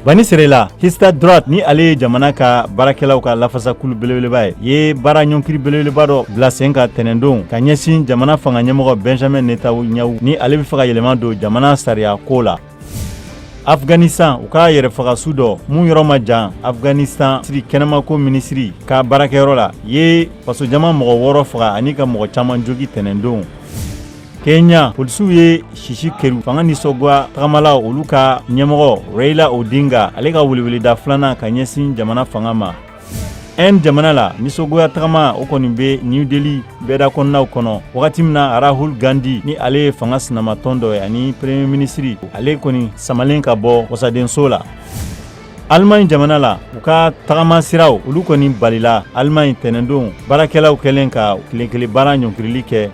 Bani Serela, Hista droite ni ale jamana ka barakɛlaw ka lafasa kulu belebeleba ye bara ɲɔnkiri belebeleba dɔ bila sen ka tɛnɛndon ka ɲɛsin jamana fanga ɲɛmɔgɔ Benjamin Netanyahu ni ale bɛ fɛ ka yɛlɛma don jamana sariya ko la. Afghanistan u ka yɛrɛfagasu dɔ mun yɔrɔ ma jan Afghanistan siri kɛnɛmako minisiri ka barakɛyɔrɔ la ye faso jama mɔgɔ 6 faga ani ka mɔgɔ caman jogi tɛnɛndon. Kenya polisiw ye sisi keru fanga nisɔgwa tagamala olu ka ɲɛmɔgɔ Raila Odinga ale ka weleweleda filanan ka ɲɛsin jamana fanga ma. Jamana la nisɔgoya tagama o kɔni bɛ New Delhi bɛɛda kɔnɔnaw kɔnɔ wagati min na Rahul Gandhi ni ale ye fanga sinamatɔn dɔ ye ani premier ministre ale kɔni samalen ka bɔ wasadenso la. Allemagne jamana la u ka tagama siraw olu kɔni balila Allemagne tɛnɛndon baarakɛlaw kɛlen ka tile kelen baara ɲɔnkirili kɛ